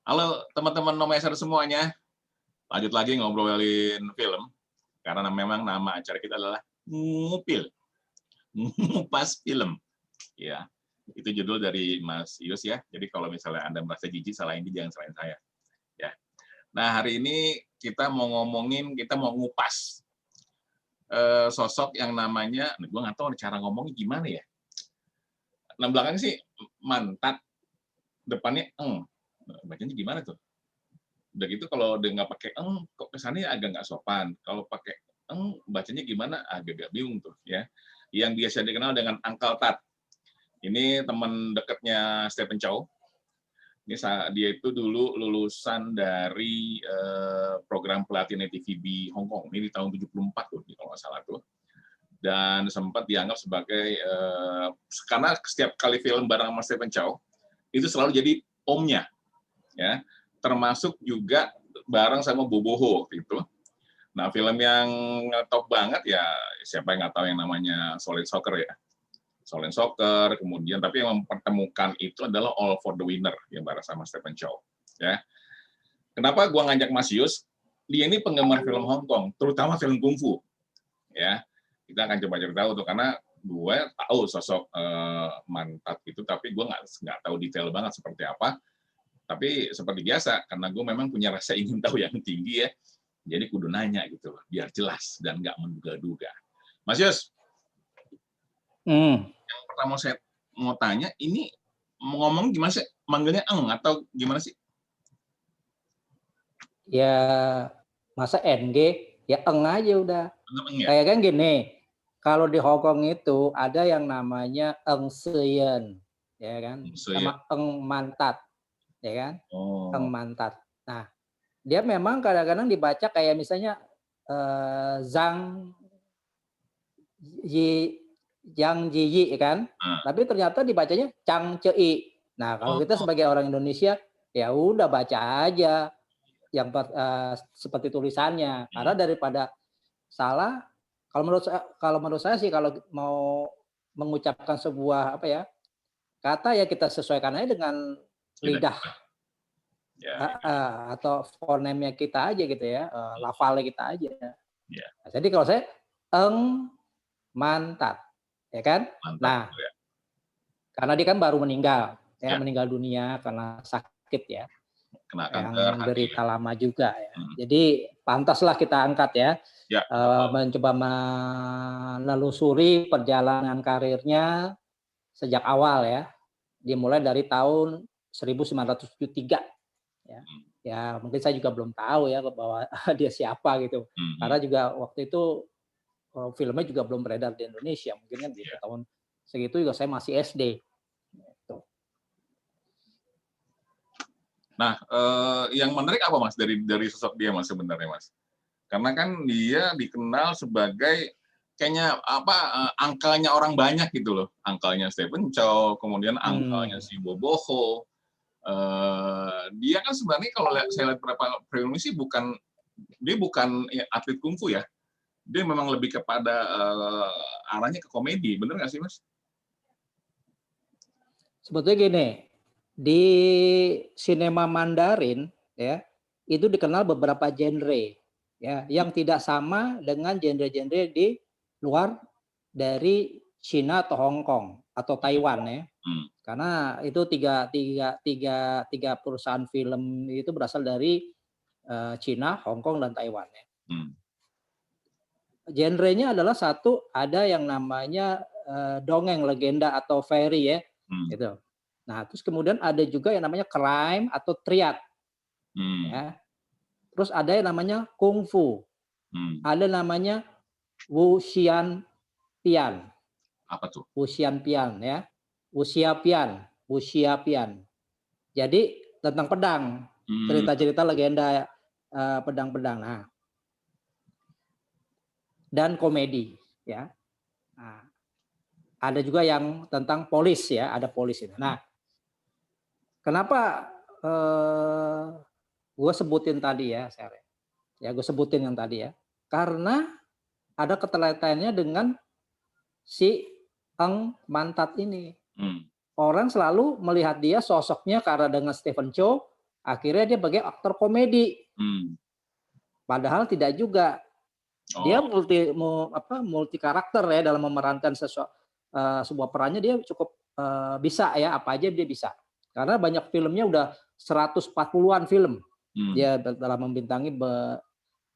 Halo teman-teman Nomeser semuanya, lanjut lagi ngobrolin film, karena memang nama acara kita adalah Ngupil, Ngupas Film. Ya, itu judul dari Mas Yus ya. Jadi kalau misalnya Anda merasa jijik, salahin dia, jangan salahin saya. Ya. Nah hari ini kita mau ngupas sosok yang namanya, gue nggak tahu cara ngomongnya gimana ya. Nah belakang sih mantat, depannya eng. Bacanya gimana tuh? Udah gitu kalau udah nggak pakai eng, kok kesannya agak nggak sopan. Kalau pakai eng, bacanya gimana? Agak-agak bingung tuh ya. Yang biasa dikenal dengan Uncle Tat. Ini teman dekatnya Stephen Chow. Ini dia itu dulu lulusan dari program pelatihan TVB Hong Kong. Ini di tahun 74 tuh, kalau nggak salah tuh. Dan sempat dianggap sebagai karena setiap kali film bareng sama Stephen Chow itu selalu jadi omnya, ya. Termasuk juga bareng sama Boboho gitu. Nah, film yang top banget ya siapa yang nggak tahu yang namanya Solid Soccer ya. Solid Soccer, kemudian tapi yang mempertemukan itu adalah All for the Winner yang bareng sama Stephen Chow. Ya. Kenapa gua ngajak Mas Yus? Dia ini penggemar film Hong Kong, terutama film kungfu. Ya, kita akan coba cari tahu tuh karena gue tahu sosok mantat itu, tapi gue nggak tahu detail banget seperti apa. Tapi seperti biasa, karena gue memang punya rasa ingin tahu yang tinggi ya, jadi kudu nanya gitu, biar jelas dan nggak menduga-duga. Mas Yus, yang pertama saya mau tanya, ini ngomong gimana sih? Manggilnya eng atau gimana sih? Ya, masa NG? Ya eng aja udah. Eng ya? Kayak kan gini, kalau di Hong Kong itu ada yang namanya Eng Seyen, ya kan? Sama Eng Mantat, ya kan? Eng Mantat. Nah, dia memang kadang-kadang dibaca kayak misalnya Zhang Yi, Yang Ji kan? Tapi ternyata dibacanya Chang Cei. Nah, kalau kita sebagai orang Indonesia, ya udah baca aja yang seperti tulisannya. Karena daripada salah, kalau menurut saya sih kalau mau mengucapkan sebuah apa ya kata ya kita sesuaikan aja dengan lidah atau fonemnya kita aja gitu ya, lafalnya kita aja. Nah, jadi kalau saya eng mantat, ya kan? Nah, karena dia kan baru meninggal, ya meninggal dunia karena sakit ya, yang menderita lama juga ya. Jadi pantaslah kita angkat ya, mencoba menelusuri perjalanan karirnya sejak awal ya, dimulai dari tahun 1973 ya. Ya mungkin saya juga belum tahu ya bahwa dia siapa gitu, karena juga waktu itu filmnya juga belum beredar di Indonesia, mungkin kan di tahun segitu juga saya masih SD. Nah, yang menarik apa Mas dari sosok dia Mas sebenarnya Mas? Karena kan dia dikenal sebagai kayaknya apa angkalnya orang banyak gitu loh, angkalnya Stephen Chow, kemudian angkalnya si Boboho. Dia kan sebenarnya kalau saya lihat beberapa film sih bukan atlet kungfu ya, dia memang lebih kepada arahnya ke komedi, bener nggak sih Mas? Sebetulnya gini, di sinema Mandarin ya itu dikenal beberapa genre ya yang tidak sama dengan genre-genre di luar dari Cina atau Hong Kong atau Taiwan ya. Karena itu tiga perusahaan film itu berasal dari Cina, Hong Kong dan Taiwan ya. Genrenya adalah satu ada yang namanya dongeng legenda atau fairy ya gitu. Nah, terus kemudian ada juga yang namanya crime atau triad. Ya. Terus ada yang namanya kungfu. Ada namanya wuxian pian. Apa tuh? Wuxian pian ya. Wuxia pian. Jadi tentang pedang. Cerita-cerita legenda pedang-pedang. Nah. Dan komedi ya. Nah, ada juga yang tentang polis ya, ada polis itu. Nah, kenapa gue sebutin tadi ya, gue sebutin yang tadi ya, karena ada keterkaitannya dengan si Eng Mantat ini. Orang selalu melihat dia sosoknya karena dengan Stephen Chow akhirnya dia sebagai aktor komedi. Padahal tidak juga. Dia multi karakter ya dalam memerankan sebuah perannya, dia cukup bisa ya, apa aja dia bisa. Karena banyak filmnya udah 140-an film. Dia dalam membintangi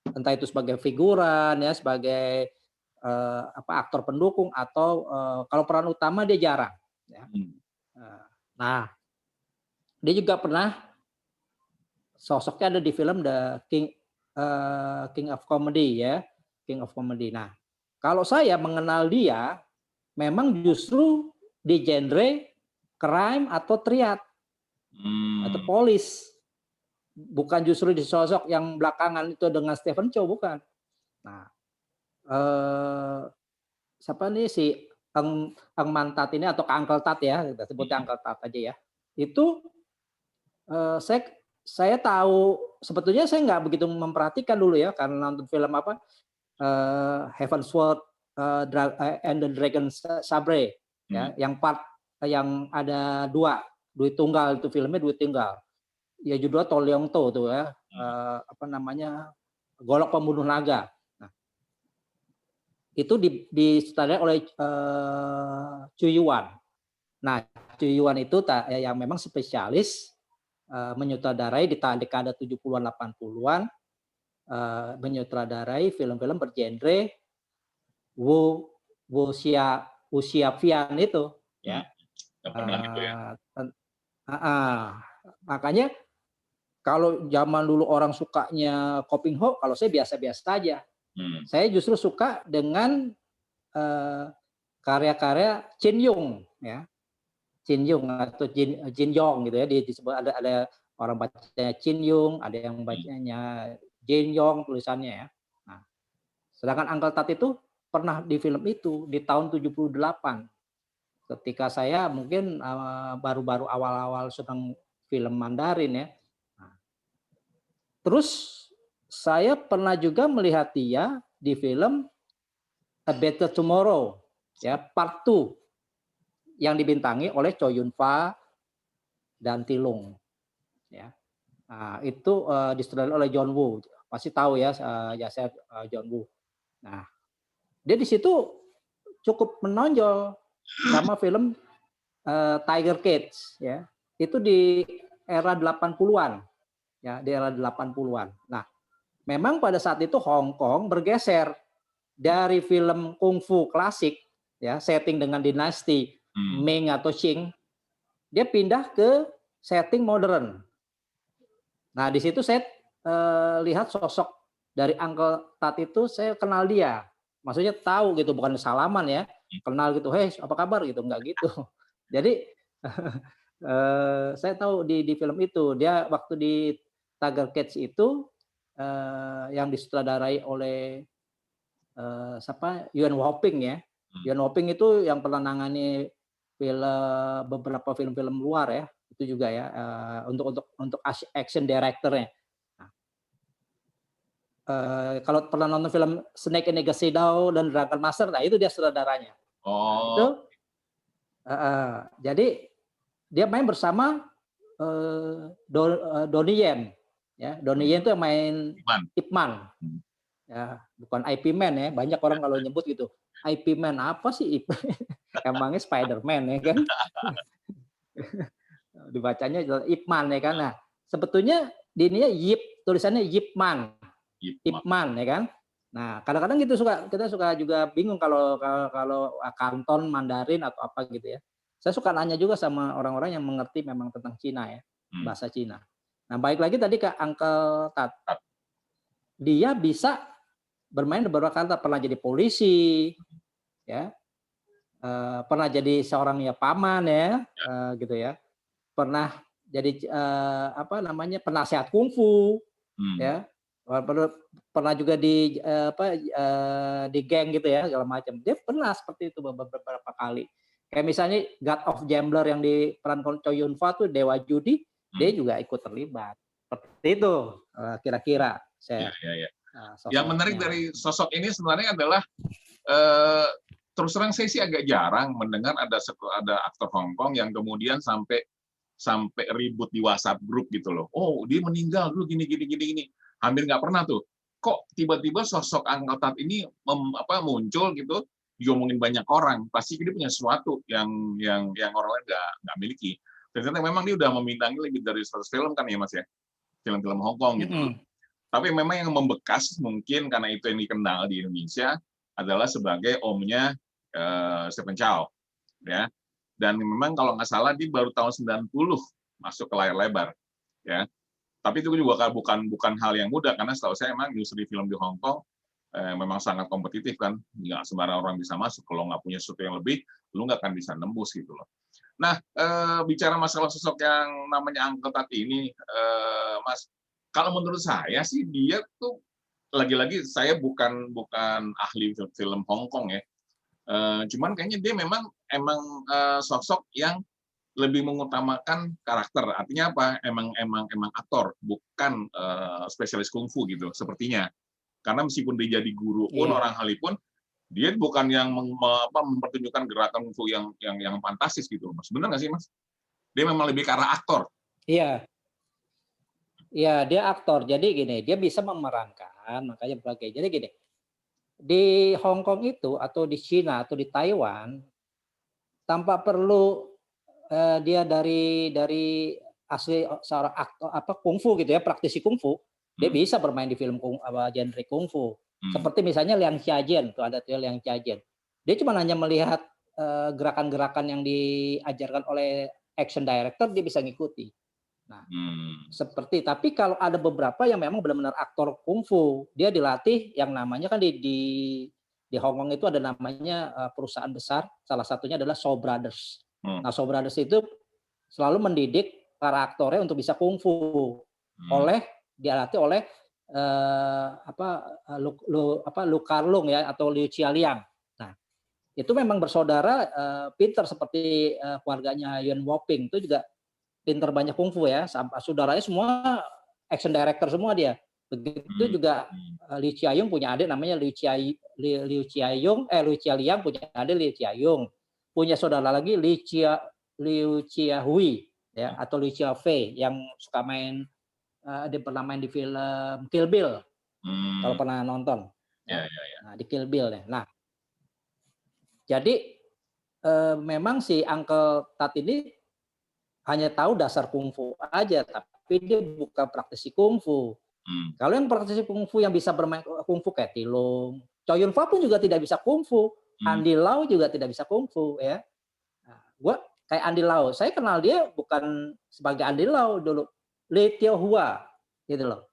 entah itu sebagai figuran ya, sebagai aktor pendukung, atau kalau peran utama dia jarang ya. Nah, dia juga pernah sosoknya ada di film The King of Comedy ya, King of Comedy. Nah, kalau saya mengenal dia memang justru di genre crime atau triad atau polis, bukan justru di sosok yang belakangan itu dengan Stephen Chow, bukan. Nah, siapa nih si Eng Mantat ini, atau Uncle Tat ya, kita sebutnya Uncle Tat aja ya. Itu saya tahu, sebetulnya saya nggak begitu memperhatikan dulu ya, karena nonton film Heaven's Sword and the Dragon Sabre ya, yang ada duit tunggal, itu filmnya duit tunggal. Ya judulnya To Leong To tuh ya, Golok Pembunuh Naga. Nah, itu disutradarai oleh Chu Yuan. Nah, Chu Yuan itu yang memang spesialis menyutradarai di dekade 70-an 80-an, menyutradarai film-film bergenre wuxiafian itu ya. Makanya kalau zaman dulu orang sukanya Ko Ping Ho, kalau saya biasa-biasa aja. Saya justru suka dengan karya-karya Chin Yung ya. Chin Yung atau Jin Yong gitu ya, disebut ada orang bacanya Chin Yung, ada yang bacanya Jin Yong tulisannya ya. Nah, sedangkan Uncle Tat itu pernah di film itu di tahun 78. Ketika saya mungkin baru-baru awal-awal senang film Mandarin ya. Nah, terus saya pernah juga melihat dia di film A Better Tomorrow ya, Part 2 yang dibintangi oleh Chow Yun-fat dan Ti Lung ya. Nah, itu disutradarai oleh John Woo, pasti tahu ya, jasa John Woo. Nah, dia di situ cukup menonjol sama film Tiger Cage ya. Itu di era 80-an ya, di era 80-an. Nah, memang pada saat itu Hong Kong bergeser dari film kungfu klasik ya, setting dengan dinasti Ming atau Qing, dia pindah ke setting modern. Nah, di situ saya lihat sosok dari Uncle Tat itu, saya kenal dia. Maksudnya tahu gitu, bukan salaman ya, kenal gitu, "Hey, apa kabar?" gitu, enggak gitu. Jadi saya tahu di film itu, dia waktu di Tiger Cage itu yang disutradarai oleh siapa? Yuen Woo-ping ya. Yuen Woo-ping itu yang pernah nangani beberapa film-film luar ya, itu juga ya, untuk action director-nya. Nah, kalau pernah nonton film Snake and Negashido dan Dragon Master, nah itu dia sutradaranya. Nah, itu jadi dia main bersama Donnie Yen ya. Donnie Yen itu yang main Ip Man. Ya, bukan IP Man ya. Banyak orang kalau nyebut gitu, IP Man apa sih? Emangnya Spider-Man ya kan? Dibacanya Ip Man ya kan. Nah, sebetulnya di ininya tulisannya Yip Man. Ip Man ya kan. Nah, kadang-kadang gitu kita suka juga bingung kalau kanton Mandarin atau apa gitu ya. Saya suka nanya juga sama orang-orang yang mengerti memang tentang Cina ya, bahasa Cina. Nah, balik lagi tadi ke Uncle Tat. Dia bisa bermain beberapa kata, pernah jadi polisi ya. Pernah jadi seorang ya paman ya, gitu ya. Pernah jadi penasihat kungfu ya. Pernah juga di geng gitu ya, segala macam. Dia pernah seperti itu beberapa kali. Kayak misalnya God of Gambler yang diperankan Chow Yun-fat tuh, Dewa Judi, dia juga ikut terlibat. Seperti itu kira-kira saya. Yang menarik dari sosok ini sebenarnya adalah terus terang saya sih agak jarang mendengar ada aktor Hong Kong yang kemudian sampai sampai ribut di WhatsApp grup gitu loh. Oh, dia meninggal dulu gini gini gini gini. Hampir nggak pernah tuh. Kok tiba-tiba sosok Uncle Tat ini muncul gitu, diomongin banyak orang. Pasti dia punya sesuatu yang orang lain nggak miliki. Ternyata memang dia udah memintangi lebih dari 100 film kan ya Mas ya, film-film Hong Kong gitu. Tapi memang yang membekas mungkin karena itu yang dikenal di Indonesia adalah sebagai omnya Stephen Chow, ya. Dan memang kalau nggak salah dia baru tahun 90 masuk ke layar lebar, ya. Tapi itu juga bukan hal yang mudah karena setahu saya memang industri film di Hong Kong memang sangat kompetitif kan, nggak sembarang orang bisa masuk. Kalau nggak punya sesuatu yang lebih, lu nggak akan bisa nembus gitu loh. Nah, bicara masalah sosok yang namanya Uncle Tat ini, Mas, kalau menurut saya sih dia tuh lagi-lagi saya bukan ahli film Hong Kong ya. Cuman kayaknya dia emang sosok yang lebih mengutamakan karakter. Artinya apa? Emang aktor, bukan spesialis kungfu gitu sepertinya. Karena meskipun dia jadi guru pun orang Halipun, dia bukan yang mempertunjukkan gerakan kungfu yang fantastis gitu, Mas. Benar nggak sih, Mas? Dia memang lebih ke arah aktor. Iya. Iya, dia aktor. Jadi gini, dia bisa memerankan, makanya berbagai. Jadi gini, di Hong Kong itu atau di Cina atau di Taiwan tanpa perlu dia dari asli seorang aktor kungfu gitu ya, praktisi kungfu, dia bisa bermain di film genre kungfu. Seperti misalnya Liang Xiajian, tuh ada tuh Liang Xiajian. Dia cuma hanya melihat gerakan-gerakan yang diajarkan oleh action director, dia bisa ngikuti. Nah, seperti, tapi kalau ada beberapa yang memang benar-benar aktor kungfu, dia dilatih yang namanya kan di Hong Kong itu ada namanya perusahaan besar, salah satunya adalah Shaw Brothers. Nah, Shaw Brothers itu selalu mendidik para aktornya untuk bisa kungfu dilatih oleh Lu Karlung ya atau Liu Chialiang. Nah, itu memang bersaudara pinter seperti keluarganya Yuen Woping itu juga pinter banyak kungfu ya. Saudaranya semua action director semua dia. Begitu juga Liu Chiayung punya adik namanya Liu Chialiang punya adik Liu Chiayung. Punya saudara lagi Liu Chiahui ya atau Liu Chiafei yang suka main dia pernah main di film Kill Bill. Kalau pernah nonton. Ya. Nah, di Kill Bill ya. Nah, jadi memang si Uncle Tat ini hanya tahu dasar kungfu aja, tapi dia bukan praktisi kungfu. Kalau yang praktisi kungfu yang bisa bermain kungfu kayak Tilung, Chow Yun Fat pun juga tidak bisa kungfu, Andy Lau juga tidak bisa kungfu ya. Nah, gua kayak Andy Lau, saya kenal dia bukan sebagai Andy Lau dulu, Lee Teo Hua gitu loh.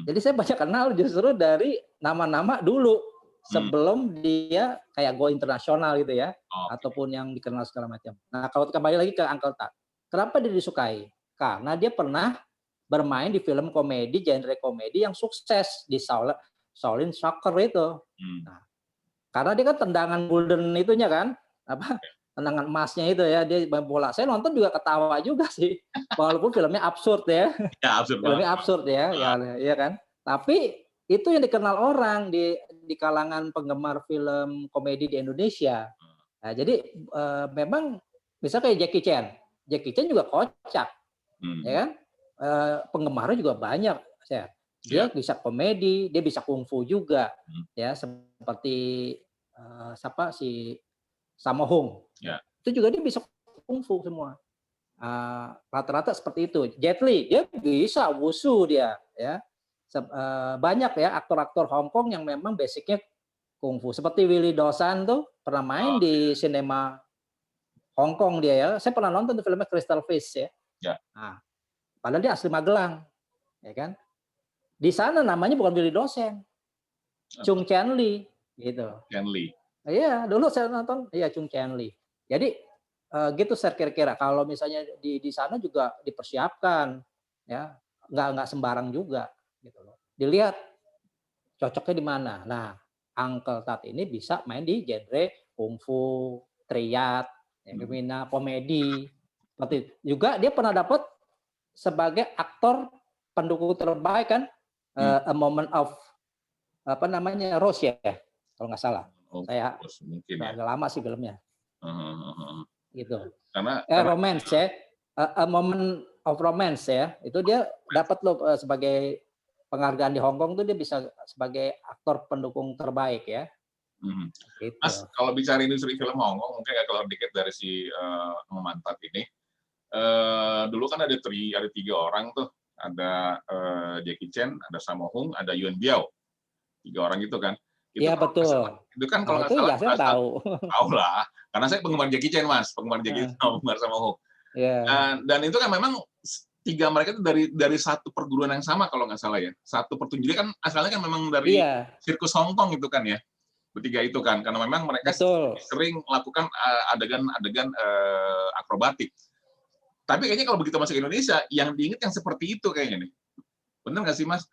Jadi saya banyak kenal justru dari nama-nama dulu sebelum dia kayak go internasional gitu ya, ataupun yang dikenal segala macam. Nah, kalau kembali lagi ke Uncle Tat. Kenapa dia disukai? Karena dia pernah bermain di film komedi, genre komedi yang sukses di Shaolin Soccer itu. Nah, karena dia kan tendangan golden itunya kan, tendangan emasnya itu ya, dia main bola. Saya nonton juga ketawa juga sih, walaupun filmnya absurd ya. Filmnya absurd ya, ya kan. Tapi itu yang dikenal orang di kalangan penggemar film komedi di Indonesia. Nah, jadi memang misalnya kayak Jackie Chan juga kocak, ya kan? Penggemarnya juga banyak, dia bisa komedi, dia bisa kungfu juga, ya seperti siapa si Sammo Hung, itu juga dia bisa kungfu semua. Rata-rata seperti itu. Jet Li dia bisa wushu dia, ya banyak ya aktor-aktor Hong Kong yang memang basicnya kungfu. Seperti Willy Dawson tuh pernah main di sinema Hong Kong dia ya. Saya pernah nonton tuh filmnya Crystal Fish ya. Nah, padahal dia asli Magelang, ya kan? Di sana namanya bukan Willy Dawson, Chung Chen Li, gitu. Chen Li. Iya, dulu saya nonton, iya Chung Chen Li. Jadi gitu saya kira-kira. Kalau misalnya di sana juga dipersiapkan, ya nggak sembarang juga, gitu loh. Dilihat cocoknya di mana. Nah, Uncle Tat ini bisa main di genre kungfu, triad, komedi. Seperti juga dia pernah dapat sebagai aktor pendukung terbaik kan, A Moment of Rose ya, kalau nggak salah. Saya agak lama sih filmnya. Gitu. Karena romance ya. A Moment of Romance ya, itu dia dapat loh sebagai penghargaan di Hong Kong tuh dia bisa sebagai aktor pendukung terbaik ya. Mhm. Gitu. Mas, kalau bicara industri film Hong Kong, mungkin agak keluar dikit dari si Mantap ini. Dulu kan ada 3 orang tuh, ada Jackie Chan, ada Sammo Hung, ada Yuen Biao. 3 orang itu kan. Iya betul. Itu kan Oh kalau nggak itu salah ya saya berasal, tahu. tahu lah, karena saya penggemar Jackie Chan Mas, penggemar Jackie Heeh, Chan sama penggemar Sammo Hung. iya. Dan itu kan memang 3 mereka itu dari satu perguruan yang sama kalau nggak salah ya. Satu pertunjukan kan asalnya kan memang dari Iya, sirkus Hong Kong itu kan ya. Bertiga itu kan, karena memang mereka betul. sering melakukan adegan-adegan akrobatik. Tapi kayaknya kalau begitu masuk ke Indonesia, yang diingat yang seperti itu kayaknya nih. Bener nggak sih, Mas?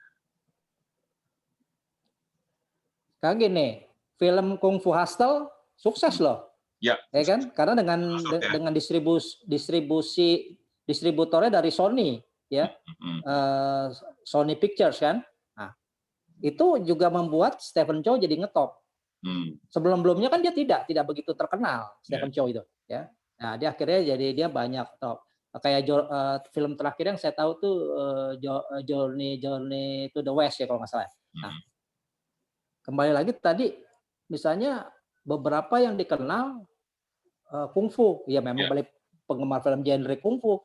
Sekarang gini, film Kung Fu Hustle sukses Hmm. loh, Ya, ya kan? Karena maksud ya. dengan distributornya dari Sony, ya, Hmm. Sony Pictures kan. Nah, itu juga membuat Stephen Chow jadi ngetop. Hmm. Sebelum-belumnya kan dia tidak begitu terkenal Ya. Stephen Chow itu, ya. Nah, dia akhirnya jadi dia banyak top. Kayak film terakhir yang saya tahu tuh Journey to the West ya kalau nggak salah. Nah, Hmm. kembali lagi tadi misalnya beberapa yang dikenal kungfu, ya memang Ya. balik penggemar film genre kungfu,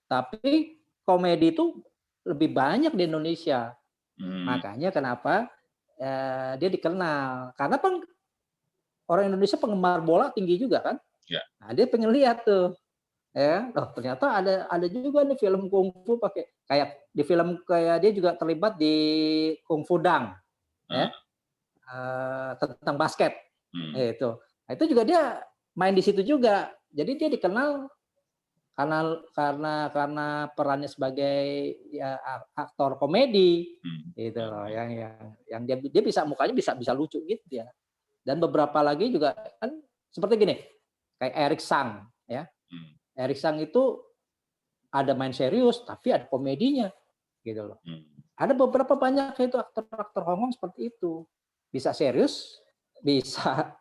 tapi komedi itu lebih banyak di Indonesia. Hmm. Makanya kenapa dia dikenal. Karena kan orang Indonesia penggemar bola tinggi juga kan. Ya. Nah, dia pengen lihat tuh, ya. Oh, ternyata ada juga nih film kungfu pakai kayak di film kayak dia juga terlibat di Kung Fu Dang, ya. Tentang basket. Hmm. Itu. Nah, itu juga dia main di situ juga. Jadi dia dikenal karena perannya sebagai ya aktor komedi gitu loh yang dia bisa mukanya bisa lucu gitu ya. Dan beberapa lagi juga kan seperti gini, kayak Eric Sang ya. Hmm. Eric Sang itu ada main serius tapi ada komedinya gitu loh. Hmm. Ada beberapa banyak itu aktor-aktor Hong Kong seperti itu. Bisa serius, bisa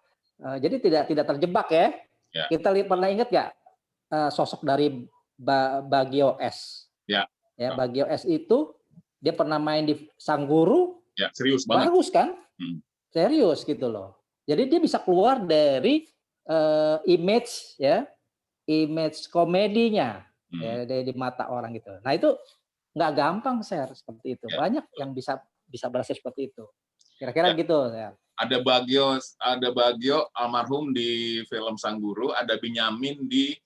jadi tidak terjebak ya. Ya. Kita pernah ingat nggak sosok dari Bagio S? Ya. Ya, Bagio S itu dia pernah main di Sang Guru. Ya, serius banget. Bagus kan? Hmm. Serius gitu loh. Jadi dia bisa keluar dari image ya, image komedinya ya, di mata orang gitu. Nah itu nggak gampang share seperti itu. Ya. Banyak yang bisa berhasil seperti itu. Kira-kira Ya. gitu ya. Ada Bagio almarhum di film Sang Guru, ada Benyamin di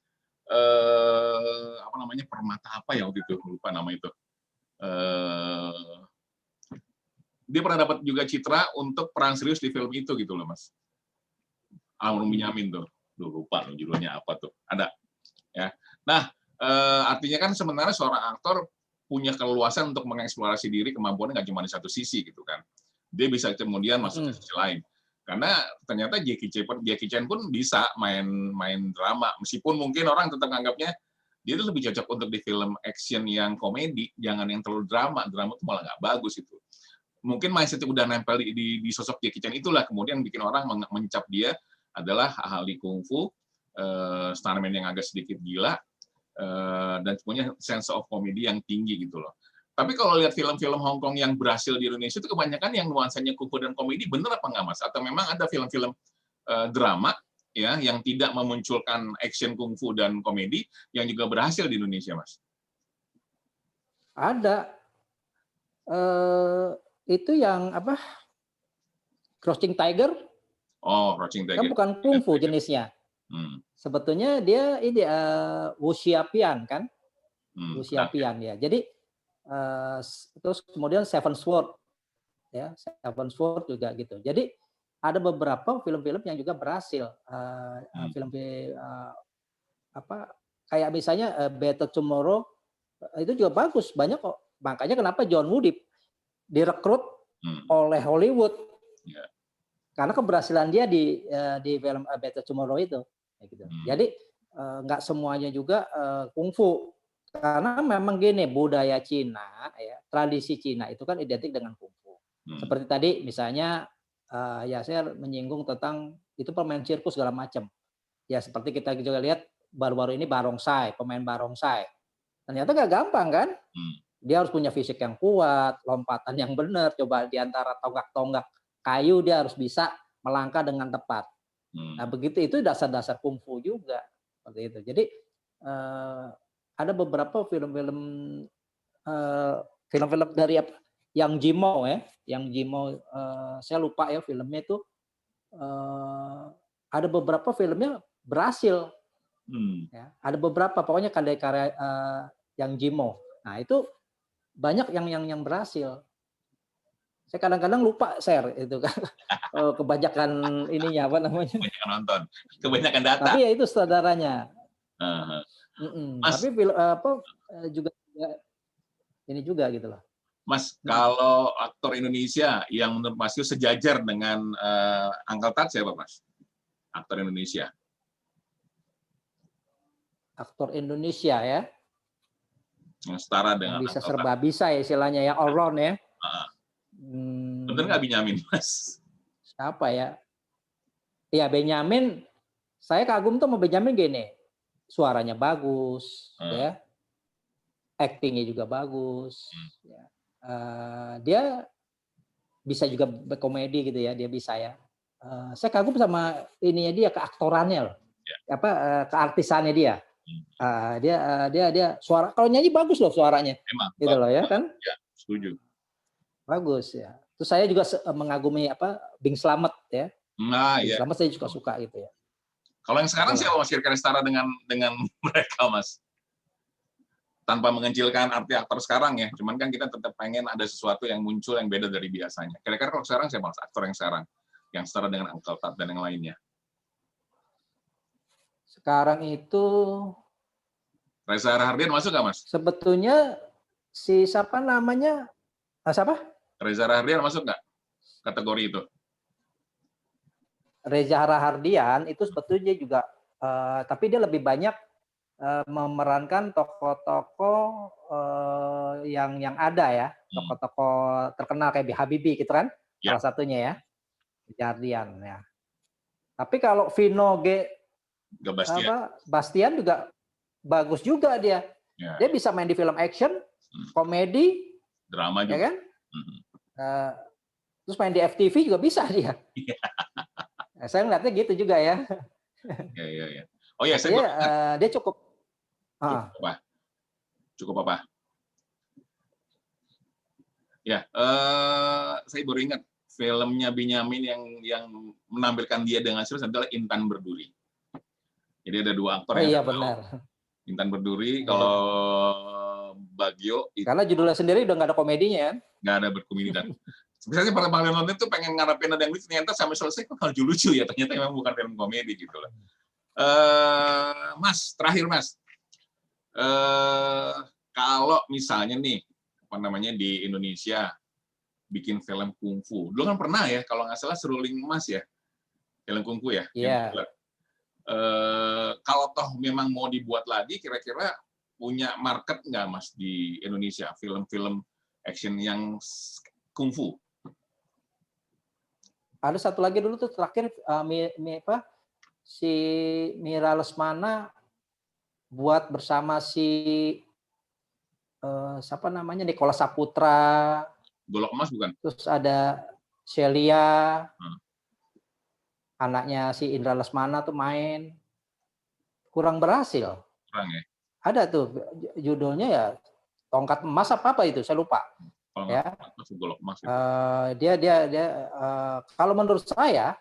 apa namanya, Permata apa ya waktu itu, lupa nama itu. Dia pernah dapat juga citra untuk peran serius di film itu gitu loh, Mas. Almarhum Benyamin tuh. Duh, lupa judulnya apa tuh. Ada ya. Nah, artinya kan sebenarnya seorang aktor punya keleluasan untuk mengeksplorasi diri, kemampuannya nggak cuma di satu sisi gitu kan. Dia bisa kemudian masuk ke sisi lain. Karena ternyata Jackie Chan pun bisa main drama, meskipun mungkin orang tetap anggapnya dia itu lebih cocok untuk di film action yang komedi, jangan yang terlalu drama. Drama itu malah nggak bagus itu. Mungkin mindset udah nempel di sosok Jackie Chan itulah kemudian bikin orang mencap dia adalah ahli kungfu, stuntman yang agak sedikit gila, dan punya sense of comedy yang tinggi gitu loh. Tapi kalau lihat film-film Hong Kong yang berhasil di Indonesia itu kebanyakan yang nuansanya kungfu dan komedi, bener apa nggak Mas? Atau memang ada film-film drama ya yang tidak memunculkan action kungfu dan komedi yang juga berhasil di Indonesia, Mas? Ada. Itu yang apa? Crouching Tiger. Oh, Crouching Kan Tiger. bukan kungfu jenisnya. Sebetulnya dia ini wuxia pian kan? Wuxia pian ya. Jadi terus kemudian Seven Sword ya, Seven Sword juga gitu. Jadi ada beberapa film-film yang juga berhasil. Film apa kayak misalnya Better Tomorrow itu juga bagus, banyak kok. Makanya kenapa John Woo direkrut oleh Hollywood. Karena keberhasilan dia di film Better Tomorrow itu. Gitu. Jadi nggak semuanya juga kungfu. Karena memang gini, budaya Cina, ya, tradisi Cina itu kan identik dengan kungfu. Seperti tadi misalnya, ya saya menyinggung tentang itu pemain sirkus segala macam. Ya seperti kita juga lihat baru-baru ini barongsai, pemain barongsai. Ternyata nggak gampang kan? Hmm. Dia harus punya fisik yang kuat, lompatan yang benar. Coba di antara tonggak-tonggak kayu dia harus bisa melangkah dengan tepat. Nah, begitu itu dasar-dasar kungfu juga seperti itu. Jadi ada beberapa film-film film-film dari Yang Jimou ya, Yang Jimou saya lupa ya filmnya itu ada beberapa filmnya berhasil. Ya, ada beberapa pokoknya karya-karya Yang Jimou. Nah, itu banyak yang berhasil. Saya kadang-kadang lupa share itu kan. Kebanyakan ininya apa namanya? Kebanyakan nonton, kebanyakan data. Tapi ya itu saudaranya. Mas, Tapi film juga ini juga gitu loh. Mas, kalau aktor Indonesia yang menurut Mas itu sejajar dengan Uncle Tat siapa, Mas? Aktor Indonesia. Aktor Indonesia ya. Yang setara dengan yang bisa Uncle serba Tat. bisa ya istilahnya yang all round ya. Bener nggak Benyamin, Mas? Siapa ya? Ya Benyamin, saya kagum tuh sama Benyamin gini. Suaranya bagus, ya. Actingnya juga bagus. Ya. Dia bisa juga berkomedi gitu ya, dia bisa ya. Saya kagum sama ininya dia, keaktorannya loh. Keartisannya dia. Dia suara kalau nyanyi bagus loh suaranya. Emang, gitu loh ya kan? Ya, setuju. Bagus ya. Terus saya juga mengagumi Bing Slamet ya. Nah, Bing ya. Slamet saya juga suka gitu ya. Kalau yang sekarang siapa Mas kira-kira setara dengan mereka, Mas? Tanpa mengecilkan arti aktor sekarang ya, cuman kan kita tetap pengen ada sesuatu yang muncul yang beda dari biasanya. Kira-kira kalau sekarang siapa Mas aktor yang sekarang yang setara dengan Uncle Tat dan yang lainnya? Sekarang itu Reza Rahardian masuk nggak, Mas? Sebetulnya si siapa namanya? Siapa? Reza Rahardian masuk nggak kategori itu? Reza Rahardian itu sebetulnya juga, tapi dia lebih banyak memerankan tokoh-tokoh yang ada ya, tokoh-tokoh terkenal kayak Habibie gitu kan, salah satunya ya, Rahardian ya. Tapi kalau Vino Bastian juga bagus juga dia. Dia bisa main di film action, komedi, drama juga. Ya kan? Terus main di FTV juga bisa dia. Saya ngeliatnya gitu juga ya. Iya. Oh ya, dia cukup. Cukup apa? Ya, saya baru ingat filmnya Benyamin yang menampilkan dia dengan serius adalah Intan Berduri. Jadi ada dua aktor yang benar. Intan Berduri, kalau Bagio itu, karena judulnya sendiri udah nggak ada komedinya kan? Nggak ada berkomedi dan sebenarnya pertama kali nonton itu pengen ngarepin ada yang lucu, ternyata sampai selesai kok lucu ya, ternyata memang bukan film komedi gitu loh. Mas, terakhir Mas, kalau misalnya nih apa namanya di Indonesia bikin film kungfu, dulu kan pernah ya kalau nggak salah Seruling Emas ya, film kungfu ya. Iya. Kalau toh memang mau dibuat lagi, kira-kira punya market nggak Mas di Indonesia film-film action yang kungfu? Ada satu lagi dulu tuh terakhir si Mira Lesmana buat bersama si siapa namanya Nicholas Saputra. Golok Emas bukan? Terus ada Celia, anaknya si Indra Lesmana tuh main, kurang berhasil. Kurang ya? Ada tuh judulnya ya Tongkat Emas apa itu saya lupa. Ya. Golok Emas. Dia kalau menurut saya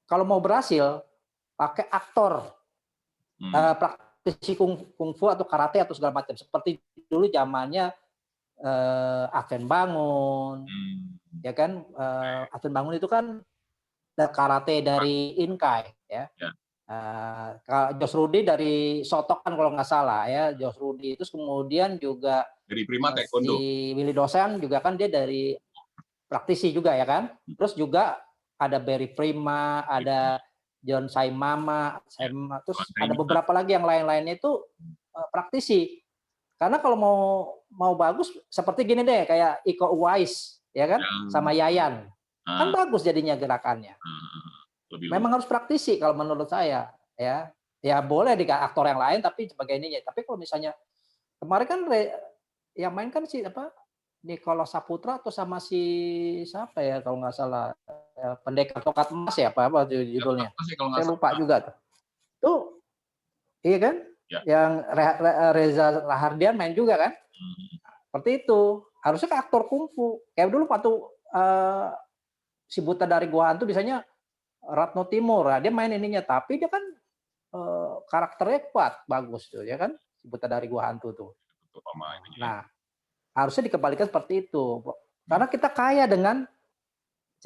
kalau mau berhasil pakai aktor praktisi kungfu atau karate atau segala macam seperti dulu zamannya Adven Bangun, ya kan? Adven Bangun itu kan karate dari Inkai, ya. Jos Rudy dari Sotok kan kalau nggak salah ya, Jos Rudy itu kemudian juga dari Prima Taekwondo. Si Willy Dosen juga kan dia dari praktisi juga ya kan. Terus juga ada Barry Prima, ada John Saimama, terus ada beberapa lagi yang lain-lainnya itu praktisi. Karena kalau mau bagus seperti gini deh kayak Iko Uwais ya kan sama Yayan. Kan bagus jadinya gerakannya. Memang harus praktisi kalau menurut saya ya. ya boleh di aktor yang lain tapi sebagai ininya. Tapi kalau misalnya kemarin kan yang main kan si apa Nicholas Saputra atau sama si siapa ya kalau nggak salah Pendekar Tongkat Emas ya apa judulnya? Sih kalau nggak Saya lupa salah. juga tuh. Tuh iya kan? Ya. Yang Reza Rahardian main juga kan? Seperti itu. Harusnya ke aktor kungfu. Kayak dulu waktu si Buta dari Gua Hantu biasanya Ratno Timur, dia main ininya, tapi dia kan karakternya kuat, bagus tuh, ya kan? Si Buta dari Gua Hantu tuh. Nah, harusnya dikembalikan seperti itu, karena kita kaya dengan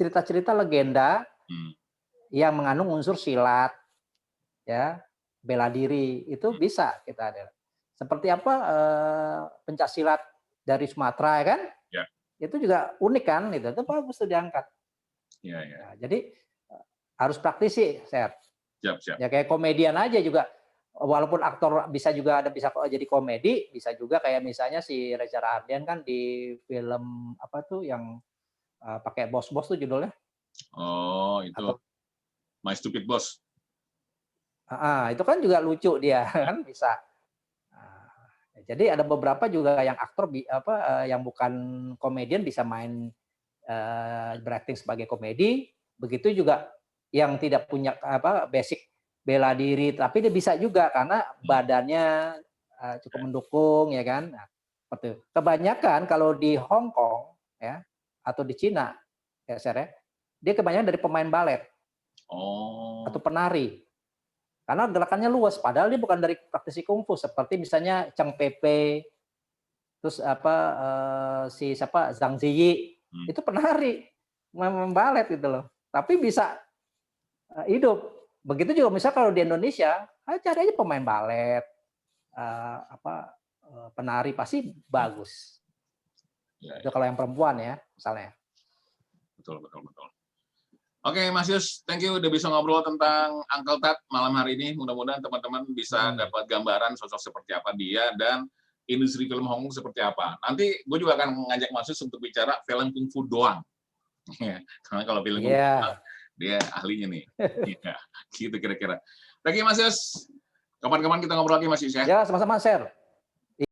cerita-cerita legenda yang mengandung unsur silat, ya, bela diri, itu bisa kita ada. Seperti apa pencak silat dari Sumatera, ya kan? Ya. Itu juga unik kan, itu bagus tuh diangkat. Ya. Nah, jadi harus praktisi, Ser. Siap. Ya kayak komedian aja juga. Walaupun aktor bisa juga ada bisa jadi komedi, bisa juga kayak misalnya si Reza Rahardian kan di film apa tuh yang pakai bos-bos tuh judulnya. Oh, itu atau, My Stupid Boss. Itu kan juga lucu dia kan bisa. Jadi ada beberapa juga yang aktor yang bukan komedian bisa main berakting sebagai komedi. Begitu juga yang tidak punya basic bela diri, tapi dia bisa juga karena badannya cukup mendukung, ya kan. Nah, seperti itu. Kebanyakan kalau di Hong Kong ya atau di Cina, ya, dia kebanyakan dari pemain balet atau penari. Karena gerakannya luas, padahal dia bukan dari praktisi kungfu seperti misalnya Cheng Pepe, terus si siapa Zhang Ziyi, itu penari, main balet gitu loh. Tapi bisa hidup. Begitu juga misal kalau di Indonesia, cari aja pemain balet, penari pasti bagus. Ya. Itu kalau yang perempuan ya, misalnya. Betul. Oke, Mas Yus, thank you udah bisa ngobrol tentang Uncle Tat malam hari ini. Mudah-mudahan teman-teman bisa dapat gambaran sosok seperti apa dia dan industri film Hong Kong seperti apa. Nanti gue juga akan ngajak Mas Yus untuk bicara film kungfu doang. Karena kalau film kungfu doang, dia ahlinya nih. Gitu kira-kira. Thank you, Mas Yus. Kapan-kapan kita ngobrol lagi, Mas Yus ya. Ya, sama-sama, Sir.